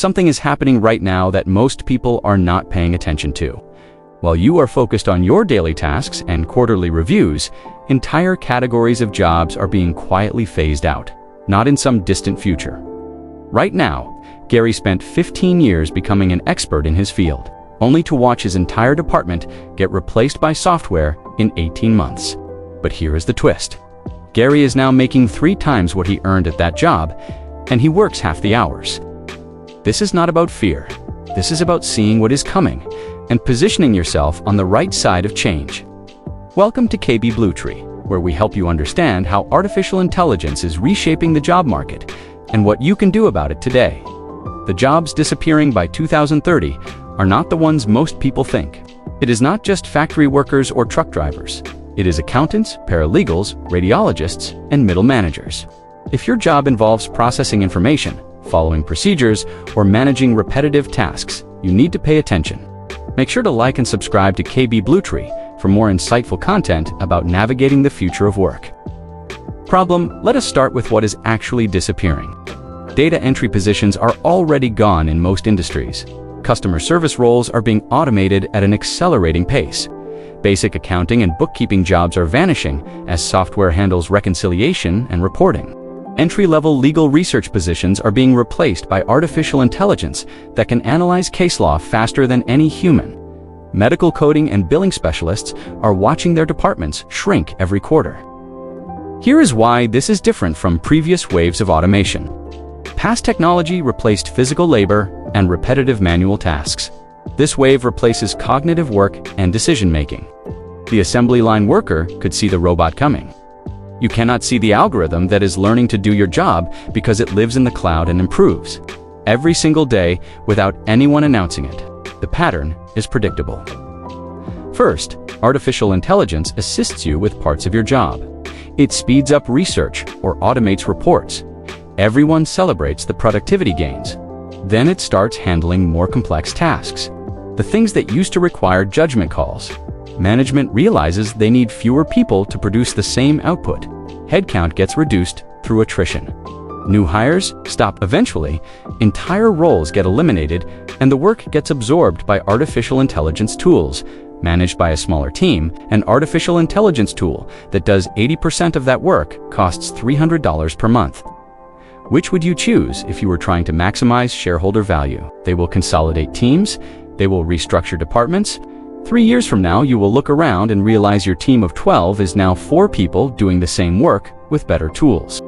Something is happening right now that most people are not paying attention to. While you are focused on your daily tasks and quarterly reviews, entire categories of jobs are being quietly phased out, not in some distant future. Right now, Gary spent 15 years becoming an expert in his field, only to watch his entire department get replaced by software in 18 months. But here is the twist. Gary is now making 3 times what he earned at that job, and he works half the hours. This is not about fear. This is about seeing what is coming and positioning yourself on the right side of change. Welcome to KB Bluetree, where we help you understand how artificial intelligence is reshaping the job market and what you can do about it today. The jobs disappearing by 2030 are not the ones most people think. It is not just factory workers or truck drivers. It is accountants, paralegals, radiologists, and middle managers. If your job involves processing information, following procedures, or managing repetitive tasks, you need to pay attention. Make sure to like and subscribe to KB Bluetree for more insightful content about navigating the future of work. Problem: let us start with what is actually disappearing. Data entry positions are already gone in most industries. Customer service roles are being automated at an accelerating pace. Basic accounting and bookkeeping jobs are vanishing as software handles reconciliation and reporting. Entry-level legal research positions are being replaced by artificial intelligence that can analyze case law faster than any human. Medical coding and billing specialists are watching their departments shrink every quarter. Here is why this is different from previous waves of automation. Past technology replaced physical labor and repetitive manual tasks. This wave replaces cognitive work and decision-making. The assembly line worker could see the robot coming. You cannot see the algorithm that is learning to do your job because it lives in the cloud and improves every single day without anyone announcing it. The pattern is predictable. First, artificial intelligence assists you with parts of your job. It speeds up research or automates reports. Everyone celebrates the productivity gains. Then it starts handling more complex tasks, the things that used to require judgment calls. Management realizes they need fewer people to produce the same output. Headcount gets reduced through attrition. New hires stop eventually, entire roles get eliminated, and the work gets absorbed by artificial intelligence tools. Managed by a smaller team, an artificial intelligence tool that does 80% of that work costs $300 per month. Which would you choose if you were trying to maximize shareholder value? They will consolidate teams, they will restructure departments. 3 years from now, you will look around and realize your team of 12 is now 4 people doing the same work with better tools.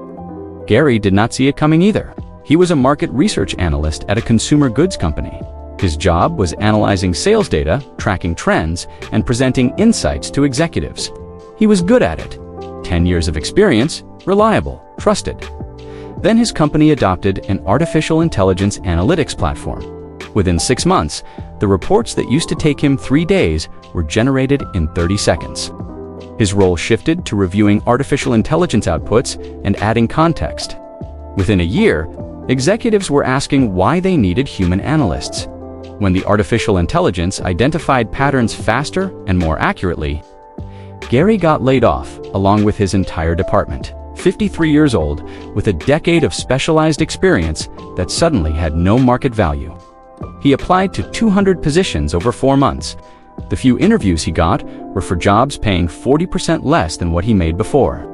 Gary did not see it coming either. He was a market research analyst at a consumer goods company. His job was analyzing sales data, tracking trends, and presenting insights to executives. He was good at it. 10 years of experience, reliable, trusted. Then his company adopted an artificial intelligence analytics platform. Within 6 months, the reports that used to take him 3 days were generated in 30 seconds. His role shifted to reviewing artificial intelligence outputs and adding context. Within a year, executives were asking why they needed human analysts. When the artificial intelligence identified patterns faster and more accurately, Gary got laid off along with his entire department. 53 years old, with a decade of specialized experience that suddenly had no market value. He applied to 200 positions over 4 months. The few interviews he got were for jobs paying 40% less than what he made before.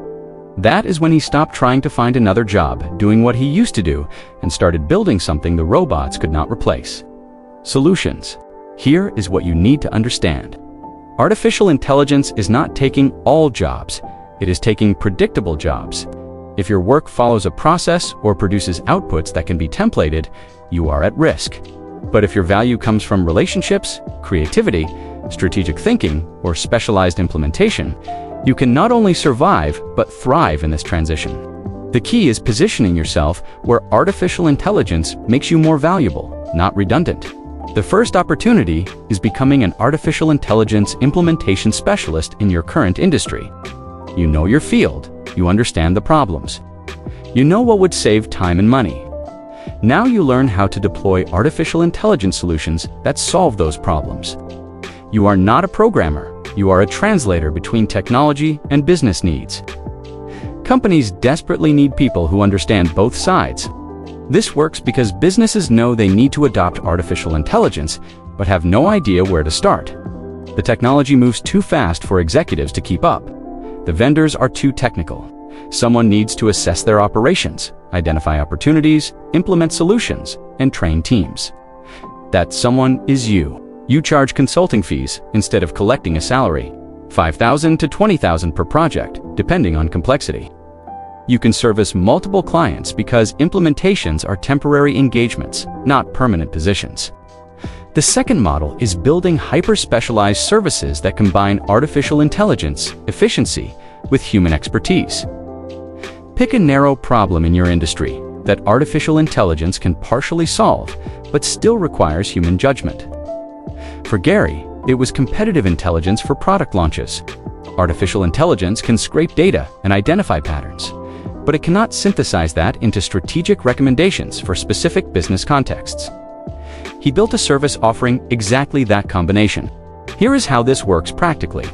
That is when he stopped trying to find another job, doing what he used to do, and started building something the robots could not replace. Solutions. Here is what you need to understand. Artificial intelligence is not taking all jobs. It is taking predictable jobs. If your work follows a process or produces outputs that can be templated, you are at risk. But if your value comes from relationships, creativity, strategic thinking, or specialized implementation, you can not only survive, but thrive in this transition. The key is positioning yourself where artificial intelligence makes you more valuable, not redundant. The first opportunity is becoming an artificial intelligence implementation specialist in your current industry. You know your field, you understand the problems. You know what would save time and money. Now you learn how to deploy artificial intelligence solutions that solve those problems. You are not a programmer, you are a translator between technology and business needs. Companies desperately need people who understand both sides. This works because businesses know they need to adopt artificial intelligence, but have no idea where to start. The technology moves too fast for executives to keep up. The vendors are too technical. Someone needs to assess their operations, identify opportunities, implement solutions, and train teams. That someone is you. You charge consulting fees instead of collecting a salary, $5,000 to $20,000 per project, depending on complexity. You can service multiple clients because implementations are temporary engagements, not permanent positions. The second model is building hyper-specialized services that combine artificial intelligence, efficiency, with human expertise. Pick a narrow problem in your industry that artificial intelligence can partially solve, but still requires human judgment. For Gary, it was competitive intelligence for product launches. Artificial intelligence can scrape data and identify patterns, but it cannot synthesize that into strategic recommendations for specific business contexts. He built a service offering exactly that combination. Here is how this works practically.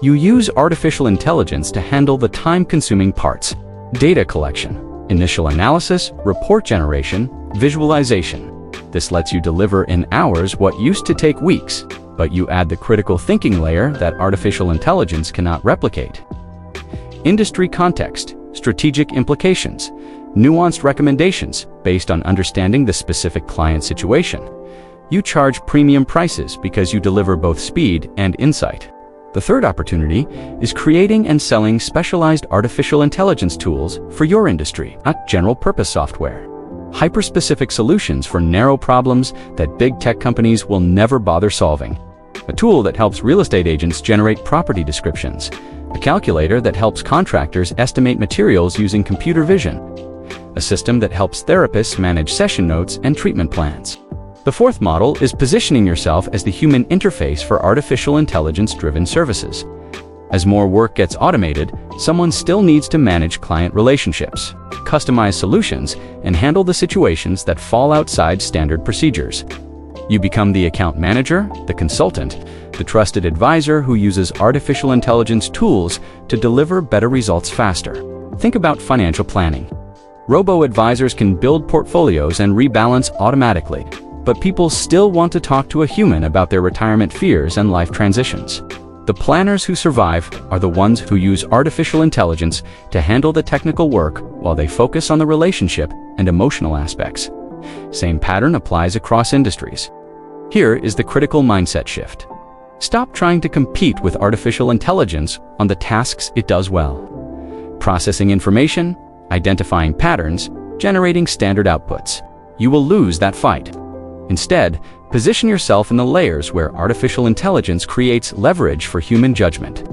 You use artificial intelligence to handle the time-consuming parts: data collection, initial analysis, report generation, visualization. This lets you deliver in hours what used to take weeks, but you add the critical thinking layer that artificial intelligence cannot replicate. Industry context, strategic implications, nuanced recommendations based on understanding the specific client situation. You charge premium prices because you deliver both speed and insight. The third opportunity is creating and selling specialized artificial intelligence tools for your industry, not general-purpose software. Hyper-specific solutions for narrow problems that big tech companies will never bother solving. A tool that helps real estate agents generate property descriptions. A calculator that helps contractors estimate materials using computer vision. A system that helps therapists manage session notes and treatment plans. The fourth model is positioning yourself as the human interface for artificial intelligence-driven services. As more work gets automated, someone still needs to manage client relationships, customize solutions, and handle the situations that fall outside standard procedures. You become the account manager, the consultant, the trusted advisor who uses artificial intelligence tools to deliver better results faster. Think about financial planning. Robo-advisors can build portfolios and rebalance automatically, but people still want to talk to a human about their retirement fears and life transitions. The planners who survive are the ones who use artificial intelligence to handle the technical work while they focus on the relationship and emotional aspects. Same pattern applies across industries. Here is the critical mindset shift. Stop trying to compete with artificial intelligence on the tasks it does well. Processing information, identifying patterns, generating standard outputs. You will lose that fight. Instead, position yourself in the layers where artificial intelligence creates leverage for human judgment.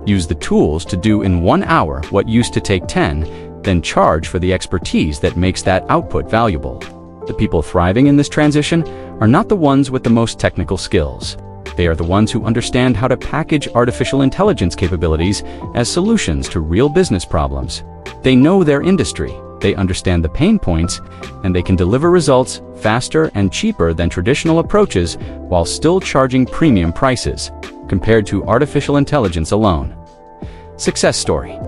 Use the tools to do in 1 hour what used to take 10, then charge for the expertise that makes that output valuable. The people thriving in this transition are not the ones with the most technical skills. They are the ones who understand how to package artificial intelligence capabilities as solutions to real business problems. They know their industry, they understand the pain points, and they can deliver results faster and cheaper than traditional approaches while still charging premium prices, compared to artificial intelligence alone. Success story.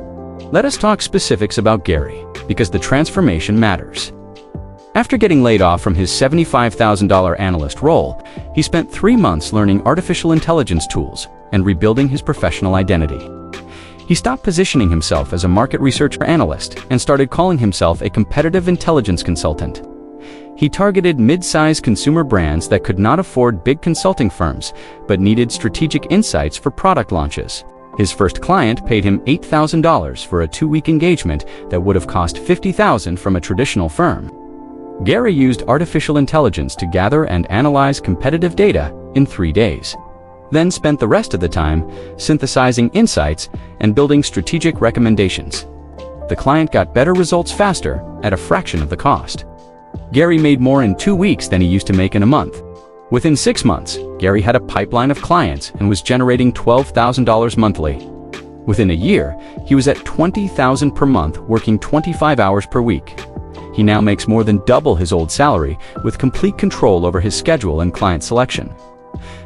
Let us talk specifics about Gary, because the transformation matters. After getting laid off from his $75,000 analyst role, he spent 3 months learning artificial intelligence tools and rebuilding his professional identity. He stopped positioning himself as a market research analyst and started calling himself a competitive intelligence consultant. He targeted mid-sized consumer brands that could not afford big consulting firms but needed strategic insights for product launches. His first client paid him $8,000 for a 2-week engagement that would have cost $50,000 from a traditional firm. Gary used artificial intelligence to gather and analyze competitive data in 3 days, then spent the rest of the time synthesizing insights and building strategic recommendations. The client got better results faster at a fraction of the cost. Gary made more in 2 weeks than he used to make in a month. Within 6 months, Gary had a pipeline of clients and was generating $12,000 monthly. Within a year, he was at $20,000 per month, working 25 hours per week. He now makes more than double his old salary with complete control over his schedule and client selection.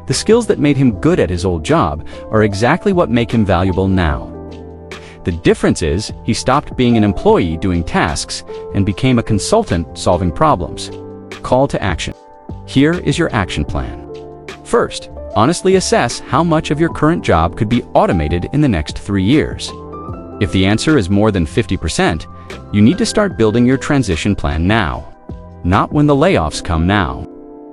The skills that made him good at his old job are exactly what make him valuable now. The difference is he stopped being an employee doing tasks and became a consultant solving problems. Call to action. Here is your action plan. First, honestly assess how much of your current job could be automated in the next 3 years. If the answer is more than 50%, you need to start building your transition plan now, not when the layoffs come now.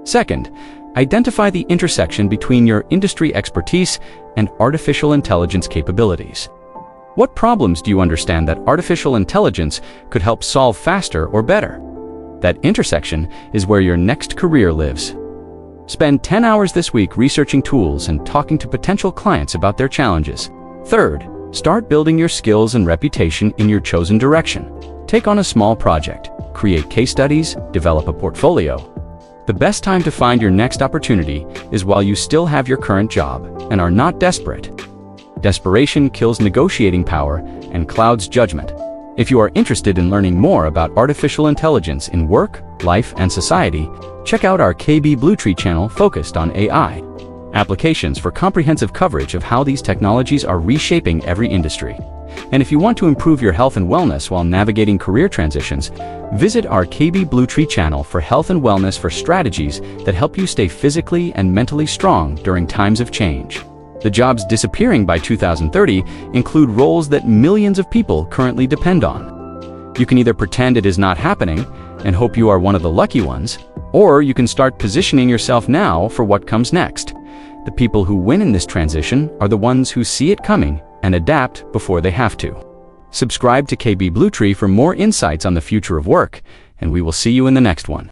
Second, identify the intersection between your industry expertise and artificial intelligence capabilities. What problems do you understand that artificial intelligence could help solve faster or better? That intersection is where your next career lives. Spend 10 hours this week researching tools and talking to potential clients about their challenges. Third, start building your skills and reputation in your chosen direction. Take on a small project, create case studies, develop a portfolio. The best time to find your next opportunity is while you still have your current job and are not desperate. Desperation kills negotiating power and clouds judgment. If you are interested in learning more about artificial intelligence in work, life, and society, check out our KB Bluetree channel focused on AI applications for comprehensive coverage of how these technologies are reshaping every industry. And if you want to improve your health and wellness while navigating career transitions, visit our KB Bluetree channel for health and wellness for strategies that help you stay physically and mentally strong during times of change. The jobs disappearing by 2030 include roles that millions of people currently depend on. You can either pretend it is not happening and hope you are one of the lucky ones, or you can start positioning yourself now for what comes next. The people who win in this transition are the ones who see it coming and adapt before they have to. Subscribe to KB Bluetree for more insights on the future of work, and we will see you in the next one.